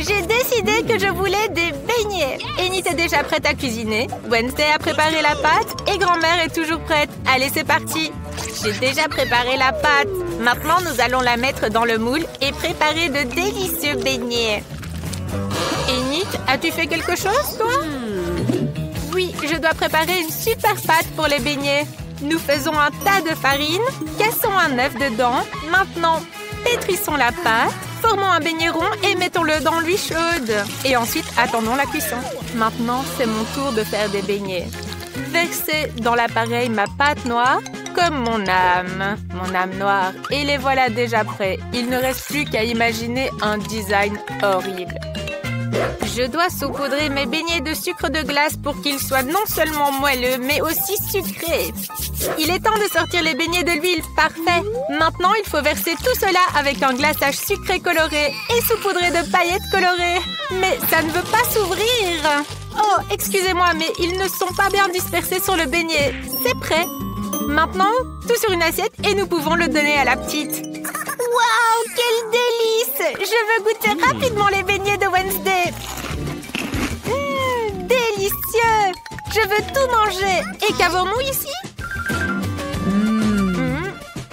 J'ai décidé que je voulais des beignets. Enid est déjà prête à cuisiner. Wednesday a préparé la pâte et grand-mère est toujours prête. Allez, c'est parti. J'ai déjà préparé la pâte. Maintenant, nous allons la mettre dans le moule et préparer de délicieux beignets. Enid, as-tu fait quelque chose, toi? Oui, je dois préparer une super pâte pour les beignets. Nous faisons un tas de farine, cassons un œuf dedans. Maintenant, pétrissons la pâte, formons un beignet rond et mettons-le dans l'huile chaude. Et ensuite, attendons la cuisson. Maintenant, c'est mon tour de faire des beignets. Versez dans l'appareil ma pâte noire, comme mon âme noire. Et les voilà déjà prêts. Il ne reste plus qu'à imaginer un design horrible. Je dois saupoudrer mes beignets de sucre de glace pour qu'ils soient non seulement moelleux, mais aussi sucrés. Il est temps de sortir les beignets de l'huile. Parfait. Maintenant, il faut verser tout cela avec un glaçage sucré coloré et saupoudré de paillettes colorées. Mais ça ne veut pas s'ouvrir. Oh, excusez-moi, mais ils ne sont pas bien dispersés sur le beignet. C'est prêt. Maintenant, tout sur une assiette et nous pouvons le donner à la petite. Waouh, quel délice! Je veux goûter rapidement les beignets de Wednesday. Délicieux! Je veux tout manger. Et qu'avons-nous ici?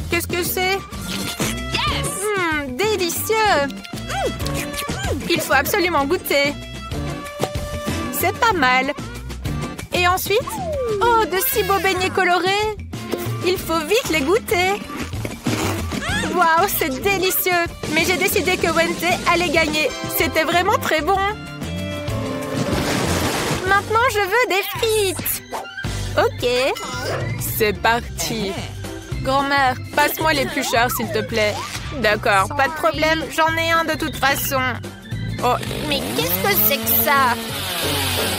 Qu'est-ce que c'est? Délicieux! Il faut absolument goûter. C'est pas mal. Et ensuite? Oh, de si beaux beignets colorés! Il faut vite les goûter. Waouh, c'est délicieux! Mais j'ai décidé que Wednesday allait gagner. C'était vraiment très bon. Maintenant, je veux des frites. Ok. C'est parti. Grand-mère, passe-moi l'éplucheur, s'il te plaît. D'accord, pas de problème. J'en ai un de toute façon. Oh, mais qu'est-ce que c'est que ça?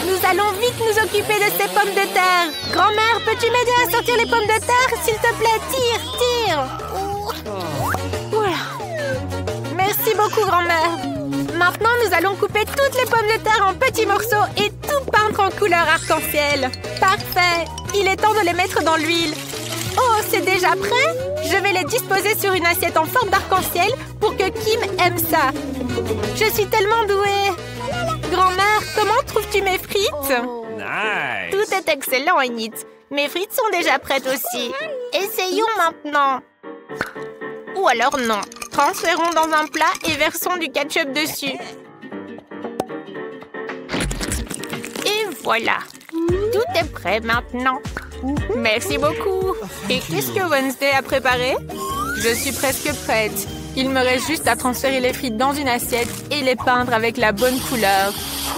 Nous allons vite nous occuper de ces pommes de terre. Grand-mère, peux-tu m'aider à sortir les pommes de terre? S'il te plaît, tire. Voilà. Merci beaucoup, grand-mère. Maintenant, nous allons couper toutes les pommes de terre en petits morceaux et tout peindre en couleur arc-en-ciel. Parfait. Il est temps de les mettre dans l'huile. Oh, c'est déjà prêt? Je vais les disposer sur une assiette en forme d'arc-en-ciel pour que Kim aime ça. Je suis tellement douée. Grand-mère, comment trouves-tu mes frites? Nice. Tout est excellent, Enid. Mes frites sont déjà prêtes aussi. Essayons maintenant. Ou alors non. Transférons dans un plat et versons du ketchup dessus. Et voilà. Tout est prêt maintenant. Merci beaucoup. Et qu'est-ce que Wednesday a préparé? Je suis presque prête. Il me reste juste à transférer les frites dans une assiette et les peindre avec la bonne couleur.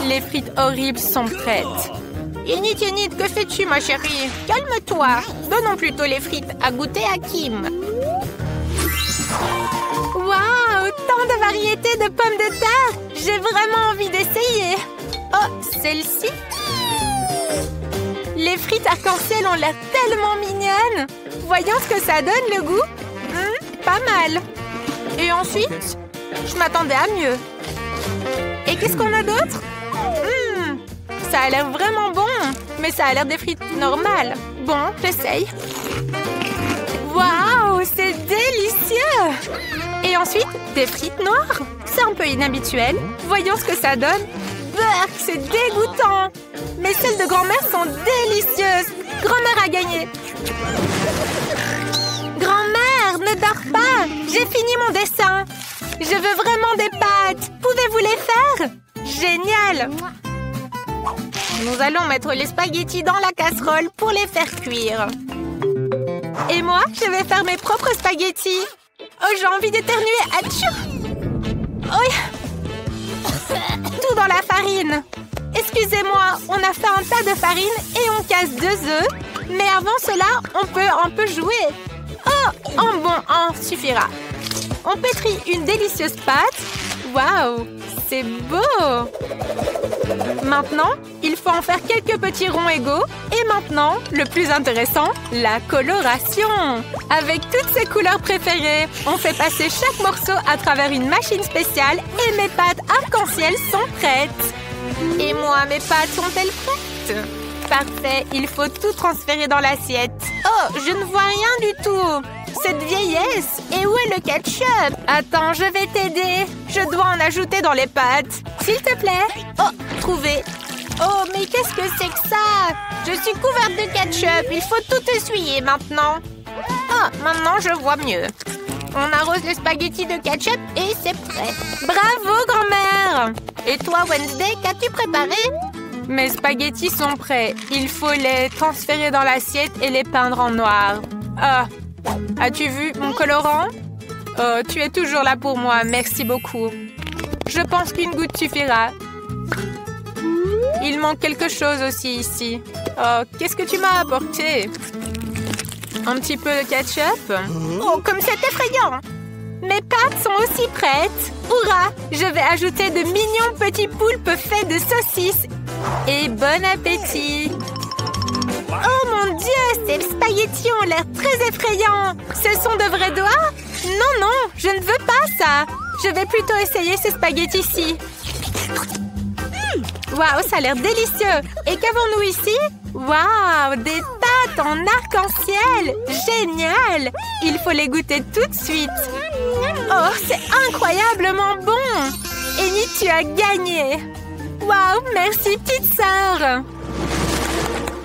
Les frites horribles sont prêtes. Enid, que fais-tu, ma chérie? Calme-toi. Donnons plutôt les frites à goûter à Kim. Waouh, tant de variétés de pommes de terre. J'ai vraiment envie d'essayer. Oh, celle-ci. Les frites arc-en-ciel ont l'air tellement mignonnes. Voyons ce que ça donne, le goût. Pas mal. Et ensuite, je m'attendais à mieux. Et qu'est-ce qu'on a d'autre? Ça a l'air vraiment bon. Mais ça a l'air des frites normales. Bon, j'essaye. Waouh, c'est délicieux! Et ensuite, des frites noires. C'est un peu inhabituel. Voyons ce que ça donne. Burk, c'est dégoûtant. Mais celles de grand-mère sont délicieuses. Grand-mère a gagné. Grand-mère, ne dors pas. J'ai fini mon dessin. Je veux vraiment des pâtes. Pouvez-vous les faire? Génial. Nous allons mettre les spaghettis dans la casserole pour les faire cuire. Et moi, je vais faire mes propres spaghettis. Oh, j'ai envie d'éternuer. Atchou! Oh. Tout dans la farine. Excusez-moi, on a fait un tas de farine et on casse 2 œufs. Mais avant cela, on peut un peu jouer. Oh, un suffira. On pétrit une délicieuse pâte. Waouh, c'est beau! Maintenant, il faut en faire quelques petits ronds égaux. Et maintenant, le plus intéressant, la coloration. Avec toutes ses couleurs préférées, on fait passer chaque morceau à travers une machine spéciale et mes pâtes arc-en-ciel sont prêtes. Et moi, mes pâtes sont-elles prêtes? Parfait, il faut tout transférer dans l'assiette. Oh, je ne vois rien du tout. cette vieillesse! Et où est le ketchup? Attends, je vais t'aider. Je dois en ajouter dans les pâtes. S'il te plaît. Oh, trouvé. Oh, mais qu'est-ce que c'est que ça? Je suis couverte de ketchup. Il faut tout essuyer maintenant. Ah, maintenant je vois mieux. On arrose les spaghettis de ketchup et c'est prêt. Bravo, grand-mère! Et toi, Wednesday, qu'as-tu préparé? Mes spaghettis sont prêts. Il faut les transférer dans l'assiette et les peindre en noir. Ah, as-tu vu mon colorant? Oh, tu es toujours là pour moi. Merci beaucoup. Je pense qu'une goutte suffira. Il manque quelque chose aussi ici. Oh, qu'est-ce que tu m'as apporté? Un petit peu de ketchup? Oh, comme c'est effrayant! Mes pâtes sont aussi prêtes. Hurrah! Je vais ajouter de mignons petits poulpes faits de saucisses. Et bon appétit! Oh mon Dieu! Ces spaghettis ont l'air très effrayants. Ce sont de vrais doigts? Non, non, je ne veux pas ça. Je vais plutôt essayer ces spaghettis-ci. Waouh, ça a l'air délicieux! Et qu'avons-nous ici? Waouh, des pâtes en arc-en-ciel! Génial! Il faut les goûter tout de suite. Oh, c'est incroyablement bon! Amy, tu as gagné! Waouh, merci petite sœur!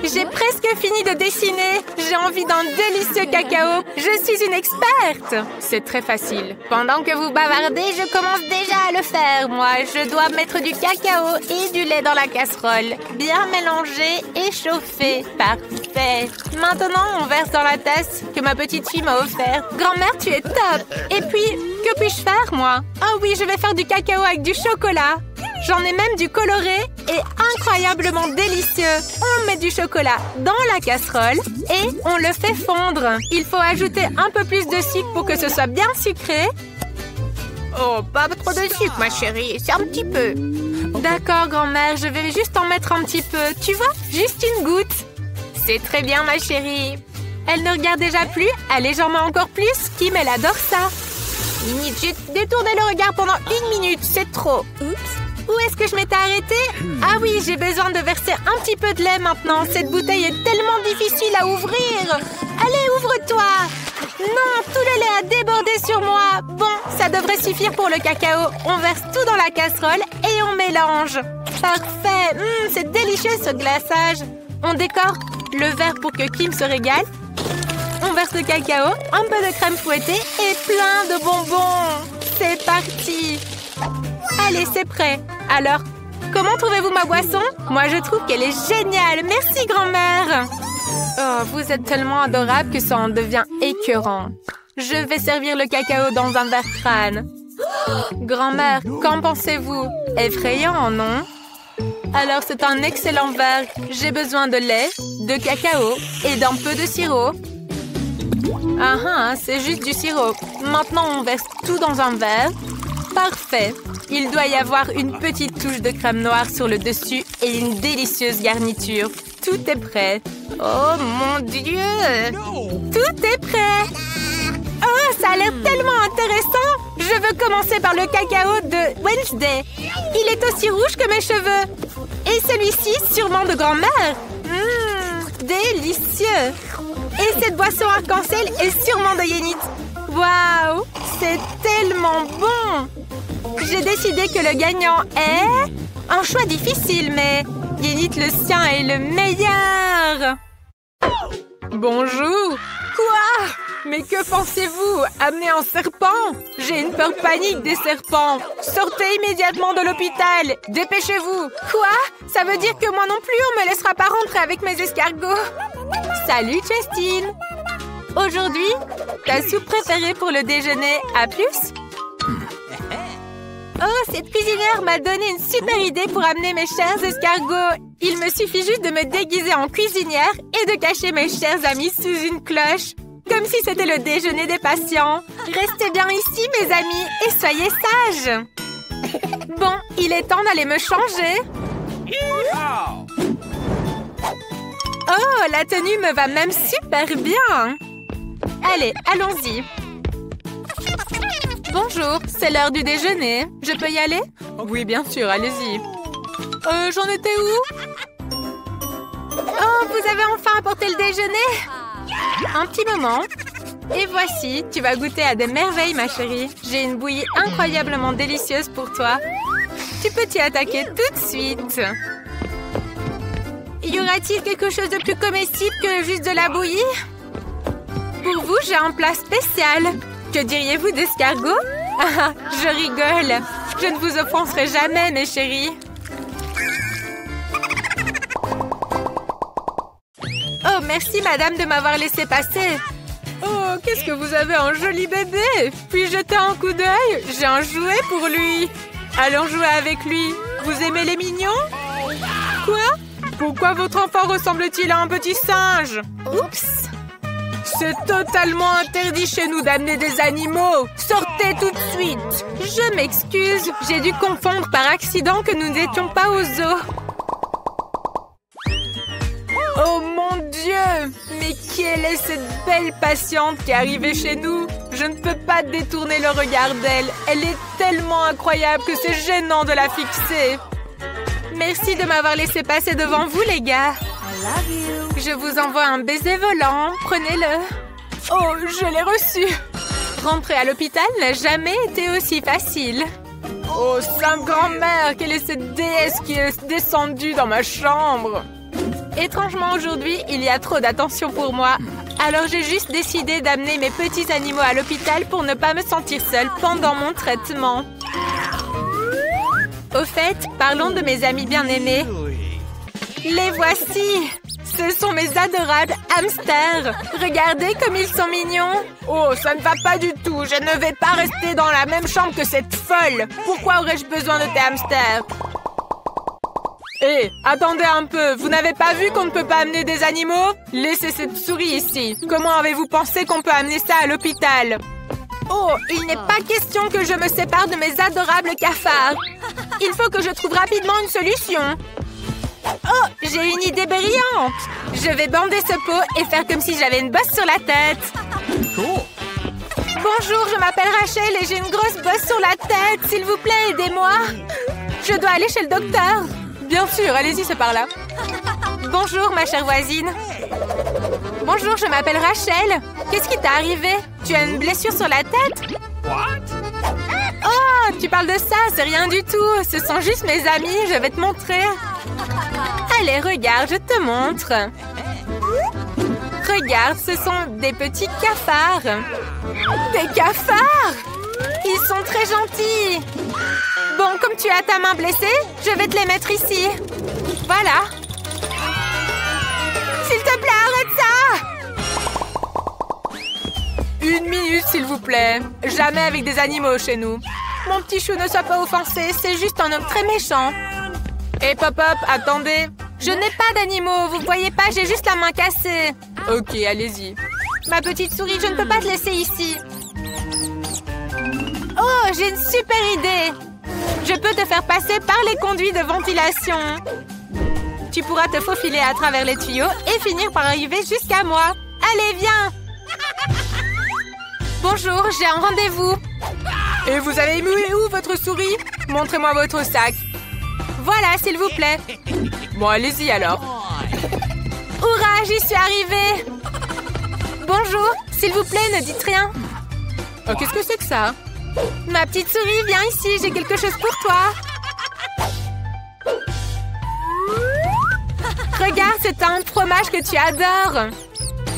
J'ai presque fini de dessiner. J'ai envie d'un délicieux cacao. Je suis une experte. C'est très facile. Pendant que vous bavardez, je commence déjà à le faire. Moi, je dois mettre du cacao et du lait dans la casserole. Bien mélanger et chauffer. Parfait. Maintenant, on verse dans la tasse que ma petite fille m'a offerte. Grand-mère, tu es top. Et puis, que puis-je faire, moi? Ah oui, je vais faire du cacao avec du chocolat. J'en ai même du coloré et incroyablement délicieux. On met du chocolat dans la casserole et on le fait fondre. Il faut ajouter un peu plus de sucre pour que ce soit bien sucré. Oh, pas trop de sucre, ma chérie. C'est un petit peu. D'accord, grand-mère, je vais juste en mettre un petit peu. Tu vois, juste une goutte. C'est très bien, ma chérie. Elle ne regarde déjà plus. Allez, j'en mets encore plus. Kim, elle adore ça. Minute, j'ai détourné le regard pendant 1 minute. C'est trop. Oups. Où est-ce que je m'étais arrêtée? Ah oui, j'ai besoin de verser un petit peu de lait maintenant. Cette bouteille est tellement difficile à ouvrir. Allez, ouvre-toi. Non, tout le lait a débordé sur moi. Bon, ça devrait suffire pour le cacao. On verse tout dans la casserole et on mélange. Parfait. C'est délicieux ce glaçage. On décore le verre pour que Kim se régale. On verse le cacao, un peu de crème fouettée et plein de bonbons. C'est parti. Allez, c'est prêt. Alors, comment trouvez-vous ma boisson? Moi, je trouve qu'elle est géniale. Merci, grand-mère. Oh, vous êtes tellement adorable que ça en devient écœurant. Je vais servir le cacao dans un verre crâne. Grand-mère, qu'en pensez-vous? Effrayant, non? Alors, c'est un excellent verre. J'ai besoin de lait, de cacao et d'un peu de sirop. Ah, c'est juste du sirop. Maintenant, on verse tout dans un verre. Parfait. Il doit y avoir une petite touche de crème noire sur le dessus et une délicieuse garniture. Tout est prêt. Oh mon Dieu! Tout est prêt! Oh, ça a l'air tellement intéressant! Je veux commencer par le cacao de Wednesday. Il est aussi rouge que mes cheveux. Et celui-ci, sûrement de grand-mère. Délicieux! Et cette boisson arc-en-ciel est sûrement de Yenit. Waouh! C'est tellement bon! J'ai décidé que le gagnant est... un choix difficile, mais... Yenit, le sien est le meilleur! Bonjour! Quoi? Mais que pensez-vous? Amener un serpent? J'ai une peur panique des serpents! Sortez immédiatement de l'hôpital! Dépêchez-vous! Quoi? Ça veut dire que moi non plus, on me laissera pas rentrer avec mes escargots! Salut, Justine! Aujourd'hui, ta soupe préférée pour le déjeuner, à plus? Oh, cette cuisinière m'a donné une super idée pour amener mes chers escargots. Il me suffit juste de me déguiser en cuisinière et de cacher mes chers amis sous une cloche. Comme si c'était le déjeuner des patients. Restez bien ici, mes amis, et soyez sages. Bon, il est temps d'aller me changer. Oh, la tenue me va même super bien. Allez, allons-y. Bonjour, c'est l'heure du déjeuner. Je peux y aller? Oui, bien sûr, allez-y. J'en étais où? Oh, vous avez enfin apporté le déjeuner? Un petit moment. Et voici, tu vas goûter à des merveilles, ma chérie. J'ai une bouillie incroyablement délicieuse pour toi. Tu peux t'y attaquer tout de suite. Y aura-t-il quelque chose de plus comestible que juste de la bouillie? Pour vous, j'ai un plat spécial. Que diriez-vous d'escargot? Ah, je rigole. Je ne vous offenserai jamais, mes chéris. Oh, merci, madame, de m'avoir laissé passer. Oh, qu'est-ce que vous avez un joli bébé! Puis jeter un coup d'œil? J'ai un jouet pour lui. Allons jouer avec lui. Vous aimez les mignons? Quoi? Pourquoi votre enfant ressemble-t-il à un petit singe? Oups! C'est totalement interdit chez nous d'amener des animaux. Sortez tout de suite. Je m'excuse. J'ai dû confondre par accident que nous n'étions pas au zoo. Oh mon Dieu! Mais quelle est cette belle patiente qui est arrivée chez nous? Je ne peux pas détourner le regard d'elle. Elle est tellement incroyable que c'est gênant de la fixer. Merci de m'avoir laissé passer devant vous, les gars. Je vous envoie un baiser volant. Prenez-le. Oh, je l'ai reçu. Rentrer à l'hôpital n'a jamais été aussi facile. Oh, sainte grand-mère, quelle est cette déesse qui est descendue dans ma chambre? Étrangement, aujourd'hui, il y a trop d'attention pour moi. Alors, j'ai juste décidé d'amener mes petits animaux à l'hôpital pour ne pas me sentir seule pendant mon traitement. Au fait, parlons de mes amis bien-aimés. Les voici! Ce sont mes adorables hamsters. Regardez comme ils sont mignons. Oh, ça ne va pas du tout. Je ne vais pas rester dans la même chambre que cette folle. Pourquoi aurais-je besoin de tes hamsters? Hé, attendez un peu. Vous n'avez pas vu qu'on ne peut pas amener des animaux? Laissez cette souris ici. Comment avez-vous pensé qu'on peut amener ça à l'hôpital? Oh, il n'est pas question que je me sépare de mes adorables cafards. Il faut que je trouve rapidement une solution. Oh, j'ai une idée brillante. Je vais bander ce pot et faire comme si j'avais une bosse sur la tête. Bonjour, je m'appelle Rachel et j'ai une grosse bosse sur la tête. S'il vous plaît, aidez-moi. Je dois aller chez le docteur. Bien sûr, allez-y, c'est par là. Bonjour, ma chère voisine. Bonjour, je m'appelle Rachel. Qu'est-ce qui t'est arrivé? Tu as une blessure sur la tête? Oh, tu parles de ça, c'est rien du tout. Ce sont juste mes amis, je vais te montrer. Allez, regarde, je te montre. Regarde, ce sont des petits cafards. Des cafards? Ils sont très gentils. Bon, comme tu as ta main blessée, je vais te les mettre ici. Voilà. S'il te plaît, arrête ça! Une minute, s'il vous plaît. Jamais avec des animaux chez nous. Mon petit chou, ne sois pas offensé. C'est juste un homme très méchant. Hé, Pop-Up, attendez. Je n'ai pas d'animaux. Vous voyez pas, j'ai juste la main cassée. Ok, allez-y. Ma petite souris, je ne peux pas te laisser ici. Oh, j'ai une super idée. Je peux te faire passer par les conduits de ventilation. Tu pourras te faufiler à travers les tuyaux et finir par arriver jusqu'à moi. Allez, viens. Bonjour, j'ai un rendez-vous. Et vous avez mis où votre souris? Montrez-moi votre sac. Voilà, s'il vous plaît. Bon, allez-y alors. Hurrah, j'y suis arrivée. Bonjour, s'il vous plaît, ne dites rien. Oh, qu'est-ce que c'est que ça? Ma petite souris, viens ici, j'ai quelque chose pour toi. Regarde, c'est un fromage que tu adores.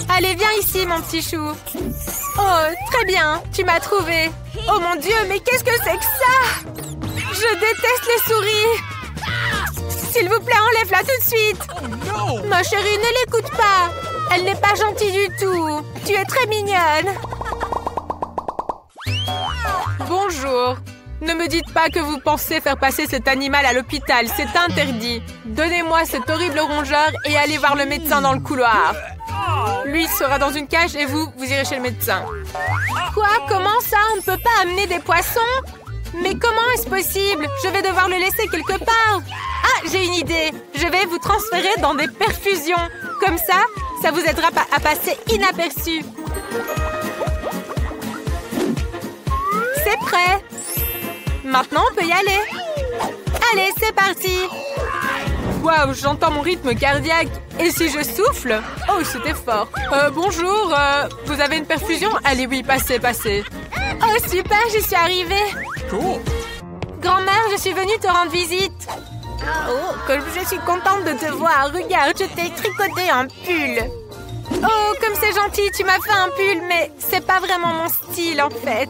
Allez, viens ici, mon petit chou. Oh, très bien, tu m'as trouvé. Oh mon Dieu, mais qu'est-ce que c'est que ça? Je déteste les souris. S'il vous plaît, enlève-la tout de suite. Ma chérie, ne l'écoute pas. Elle n'est pas gentille du tout. Tu es très mignonne. Bonjour. Ne me dites pas que vous pensez faire passer cet animal à l'hôpital. C'est interdit. Donnez-moi cet horrible rongeur et allez voir le médecin dans le couloir. Lui sera dans une cage et vous irez chez le médecin. Quoi? Comment ça? On ne peut pas amener des poissons? Mais comment est-ce possible? Je vais devoir le laisser quelque part. Ah, j'ai une idée. Je vais vous transférer dans des perfusions. Comme ça vous aidera à passer inaperçu. C'est prêt. Maintenant, on peut y aller. Allez, c'est parti. Waouh, j'entends mon rythme cardiaque. Et si je souffle? Oh, c'était fort. Bonjour, vous avez une perfusion? Allez, oui, passez, passez. Oh, super, j'y suis arrivée. Cool. Grand-mère, je suis venue te rendre visite. Oh, comme je suis contente de te voir. Regarde, je t'ai tricoté un pull. Oh, comme c'est gentil, tu m'as fait un pull, mais c'est pas vraiment mon style, en fait.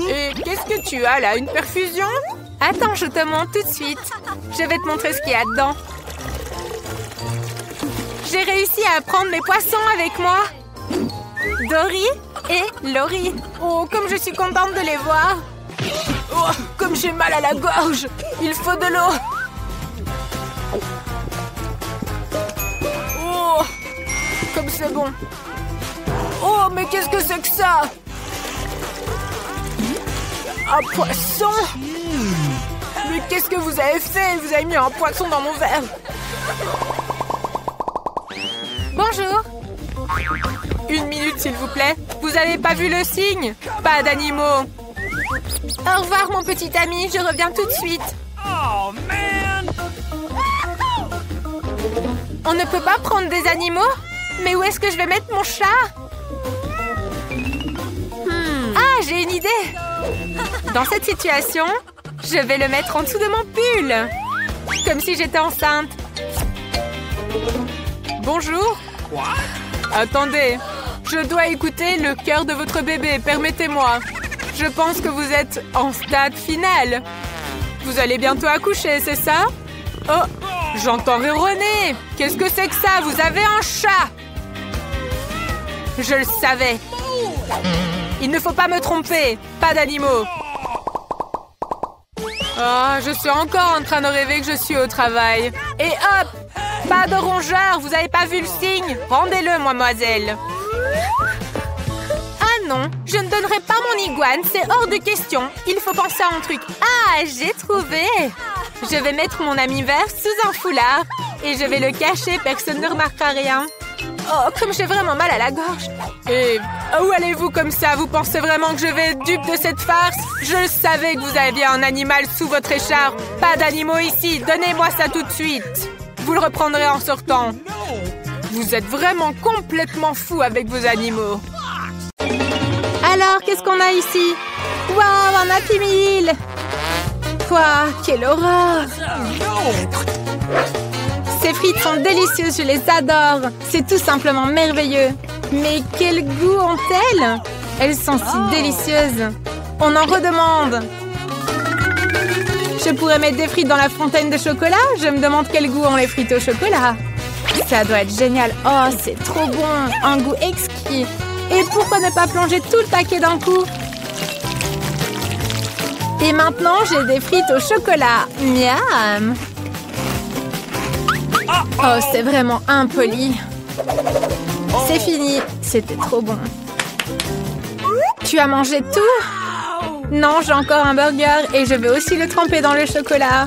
Et qu'est-ce que tu as, là? Une perfusion? Attends, je te montre tout de suite. Je vais te montrer ce qu'il y a dedans. J'ai réussi à prendre mes poissons avec moi. Dory et Laurie. Oh, comme je suis contente de les voir. Oh, comme j'ai mal à la gorge. Il faut de l'eau. Oh, comme c'est bon. Oh, mais qu'est-ce que c'est que ça? Un poisson? Mais qu'est-ce que vous avez fait? Vous avez mis un poisson dans mon verre. Bonjour. Une minute, s'il vous plaît. Vous avez pas vu le signe? Pas d'animaux. Au revoir, mon petit ami. Je reviens tout de suite. Oh, man! On ne peut pas prendre des animaux? Mais où est-ce que je vais mettre mon chat? Ah, j'ai une idée. Dans cette situation, je vais le mettre en dessous de mon pull. Comme si j'étais enceinte. Bonjour. Attendez, je dois écouter le cœur de votre bébé. Permettez-moi. Je pense que vous êtes en stade final. Vous allez bientôt accoucher, c'est ça? Oh, j'entends ronronner. Qu'est-ce que c'est que ça? Vous avez un chat. Je le savais. Il ne faut pas me tromper. Pas d'animaux. Oh, je suis encore en train de rêver que je suis au travail. Et hop! Pas de rongeur, vous avez pas vu le signe? Rendez-le, mademoiselle. Ah non, je ne donnerai pas mon iguane, c'est hors de question. Il faut penser à un truc. Ah, j'ai trouvé. Je vais mettre mon ami vert sous un foulard. Et je vais le cacher, personne ne remarquera rien. Oh, comme j'ai vraiment mal à la gorge. Et où allez-vous comme ça? Vous pensez vraiment que je vais être dupe de cette farce? Je savais que vous aviez un animal sous votre écharpe. Pas d'animaux ici, donnez-moi ça tout de suite. Vous le reprendrez en sortant. Vous êtes vraiment complètement fou avec vos animaux. Alors, qu'est-ce qu'on a ici? Waouh, un Happy Meal! Quoi? Quelle horreur! Ces frites sont délicieuses, je les adore. C'est tout simplement merveilleux. Mais quel goût ont-elles? Elles sont si délicieuses. On en redemande. Je pourrais mettre des frites dans la fontaine de chocolat? Je me demande quel goût ont les frites au chocolat. Ça doit être génial. Oh, c'est trop bon. Un goût exquis. Et pourquoi ne pas plonger tout le paquet d'un coup? Et maintenant, j'ai des frites au chocolat. Miam! Oh, c'est vraiment impoli. C'est fini. C'était trop bon. Tu as mangé tout? Non, j'ai encore un burger et je vais aussi le tremper dans le chocolat.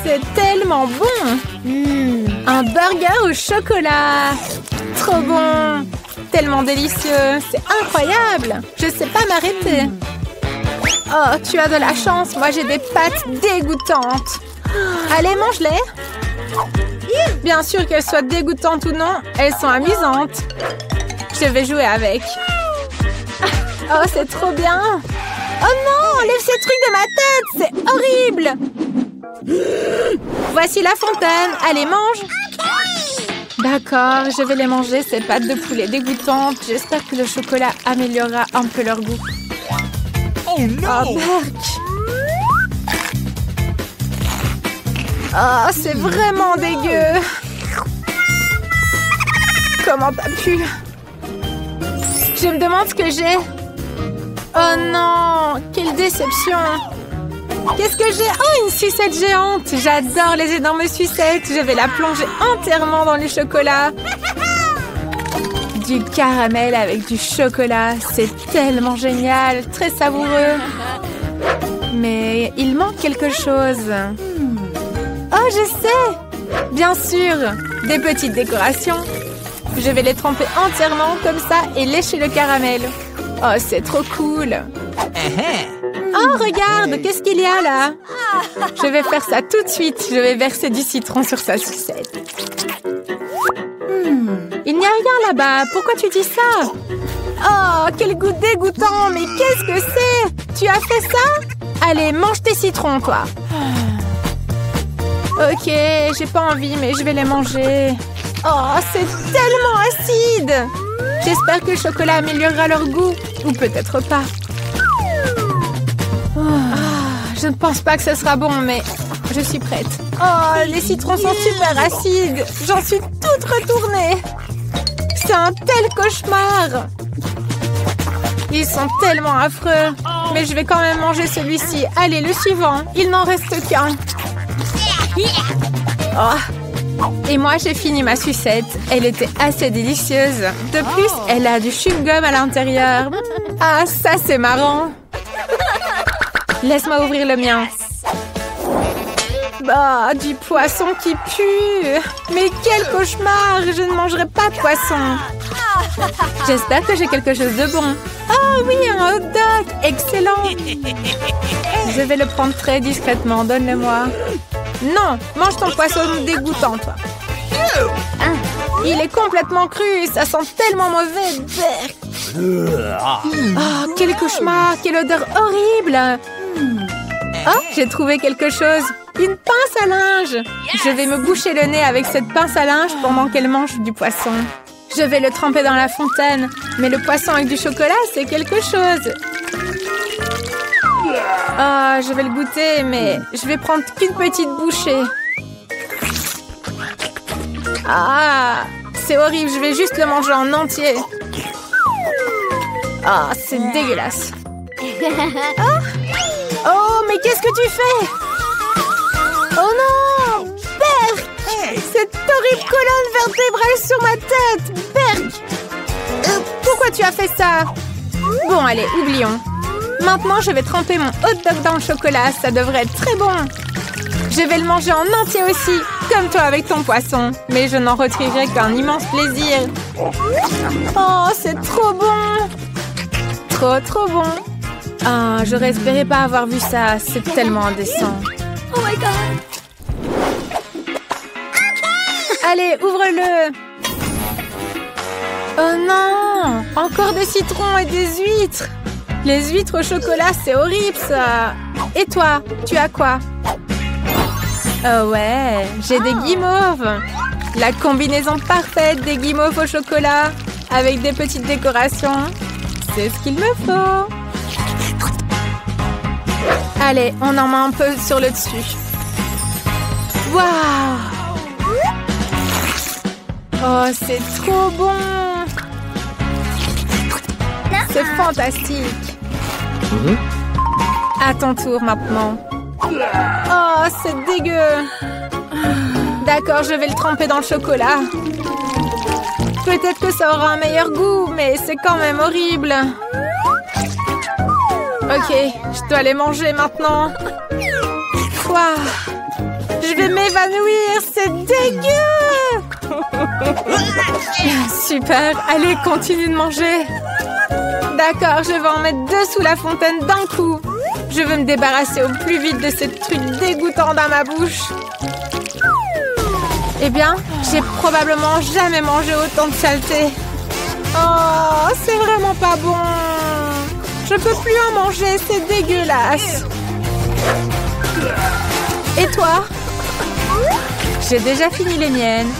C'est tellement bon! Un burger au chocolat! Trop bon! Tellement délicieux! C'est incroyable! Je sais pas m'arrêter. Oh, tu as de la chance. Moi, j'ai des pâtes dégoûtantes. Allez, mange-les! Bien sûr qu'elles soient dégoûtantes ou non, elles sont amusantes. Je vais jouer avec. Oh, c'est trop bien! Oh non! Enlève ces trucs de ma tête! C'est horrible! Voici la fontaine. Allez, mange! D'accord, je vais les manger, ces pâtes de poulet dégoûtantes. J'espère que le chocolat améliorera un peu leur goût. Oh no! Oh, berk! Oh, c'est vraiment dégueu! Comment t'as pu? Je me demande ce que j'ai. Oh non! Quelle déception! Qu'est-ce que j'ai? Oh, une sucette géante! J'adore les énormes sucettes! Je vais la plonger entièrement dans le chocolat. Du caramel avec du chocolat. C'est tellement génial! Très savoureux. Mais il manque quelque chose. Oh, je sais! Bien sûr! Des petites décorations. Je vais les tremper entièrement comme ça et lécher le caramel. Oh, c'est trop cool! Oh, regarde, qu'est-ce qu'il y a là? Je vais faire ça tout de suite. Je vais verser du citron sur sa sucette. Il n'y a rien là-bas. Pourquoi tu dis ça? Oh, quel goût dégoûtant. Mais qu'est-ce que c'est? Tu as fait ça? Allez, mange tes citrons, toi. Ok, j'ai pas envie, mais je vais les manger. Oh, c'est tellement acide. J'espère que le chocolat améliorera leur goût. Ou peut-être pas. Je ne pense pas que ce sera bon, mais je suis prête. Oh, les citrons sont super acides. J'en suis toute retournée. C'est un tel cauchemar. Ils sont tellement affreux. Mais je vais quand même manger celui-ci. Allez, le suivant. Il n'en reste qu'un. Oh. Et moi, j'ai fini ma sucette. Elle était assez délicieuse. De plus, elle a du chewing-gum à l'intérieur. Ah, ça, c'est marrant. Laisse-moi ouvrir le mien. Bah, du poisson qui pue. Mais quel cauchemar. Je ne mangerai pas de poisson. J'espère que j'ai quelque chose de bon. Ah oui, un hot dog. Excellent. Je vais le prendre très discrètement. Donne-le-moi. Non, mange ton poisson dégoûtant, toi. Il est complètement cru. Ça sent tellement mauvais. Oh, quel cauchemar. Quelle odeur horrible. Oh, j'ai trouvé quelque chose. Une pince à linge. Je vais me boucher le nez avec cette pince à linge pendant qu'elle mange du poisson. Je vais le tremper dans la fontaine. Mais le poisson avec du chocolat, c'est quelque chose. Ah, je vais le goûter, mais je vais prendre qu'une petite bouchée. Ah, c'est horrible. Je vais juste le manger en entier. Ah, c'est dégueulasse. Oh, mais qu'est-ce que tu fais? Oh non! Berk! Cette horrible colonne vertébrale sur ma tête! Berk! Pourquoi tu as fait ça? Bon, allez, oublions. Maintenant, je vais tremper mon hot dog dans le chocolat. Ça devrait être très bon. Je vais le manger en entier aussi, comme toi avec ton poisson. Mais je n'en retirerai qu'un immense plaisir. Oh, c'est trop bon! Trop, trop bon! Ah, j'aurais espéré pas avoir vu ça. C'est tellement indécent. Oh my God! Allez, ouvre-le! Oh non! Encore des citrons et des huîtres! Les huîtres au chocolat, c'est horrible, ça! Et toi, tu as quoi? Oh ouais, j'ai des guimauves! La combinaison parfaite des guimauves au chocolat avec des petites décorations. C'est ce qu'il me faut! Allez, on en met un peu sur le dessus. Waouh! Oh, c'est trop bon! C'est fantastique! À ton tour maintenant. Oh, c'est dégueu! D'accord, je vais le tremper dans le chocolat. Peut-être que ça aura un meilleur goût, mais c'est quand même horrible. Ok, je dois les manger maintenant. Waouh! Je vais m'évanouir, c'est dégueu! Super, allez, continue de manger. D'accord, je vais en mettre 2 sous la fontaine d'un coup. Je veux me débarrasser au plus vite de ces trucs dégoûtants dans ma bouche. Eh bien, j'ai probablement jamais mangé autant de saleté. Oh, c'est vraiment pas bon. Je peux plus en manger, c'est dégueulasse. Et toi? J'ai déjà fini les miennes.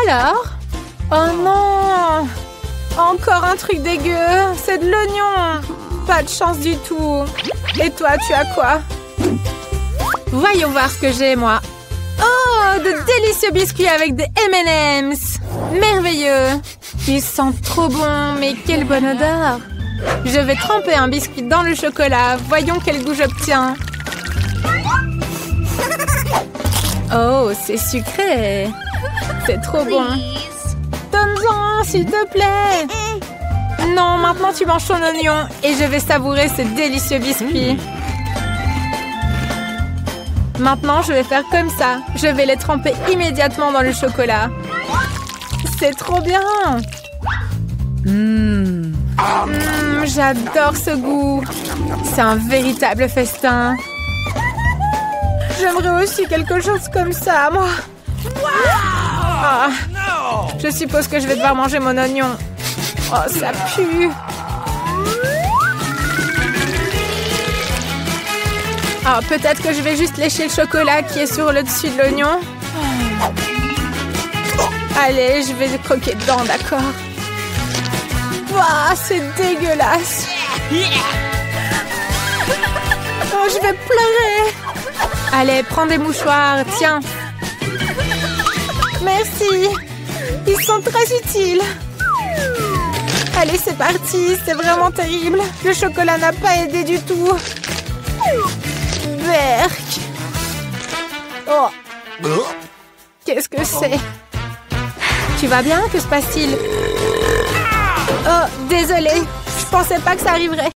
Alors? Oh non! Encore un truc dégueu. C'est de l'oignon. Pas de chance du tout. Et toi, tu as quoi? Voyons voir ce que j'ai, moi. Oh, de délicieux biscuits avec des M&M's. Merveilleux. Ils sentent trop bon, mais quelle bonne odeur. Je vais tremper un biscuit dans le chocolat. Voyons quel goût j'obtiens. Oh, c'est sucré. C'est trop bon. Donne-en, s'il te plaît. Non, maintenant tu manges ton oignon et je vais savourer ces délicieux biscuits. Maintenant, je vais faire comme ça. Je vais les tremper immédiatement dans le chocolat. C'est trop bien. J'adore ce goût. C'est un véritable festin. J'aimerais aussi quelque chose comme ça, moi. Ah, No! je suppose que je vais devoir manger mon oignon. Oh, ça pue. Ah, peut-être que je vais juste lécher le chocolat qui est sur le dessus de l'oignon. Allez, je vais croquer dedans, d'accord. Ouah, c'est dégueulasse. Oh, je vais pleurer. Allez, prends des mouchoirs, tiens. Merci. Ils sont très utiles. Allez, c'est parti. C'est vraiment terrible. Le chocolat n'a pas aidé du tout. Berk. Oh. Qu'est-ce que c'est? Tu vas bien? Que se passe-t-il? Oh, désolée. Je pensais pas que ça arriverait.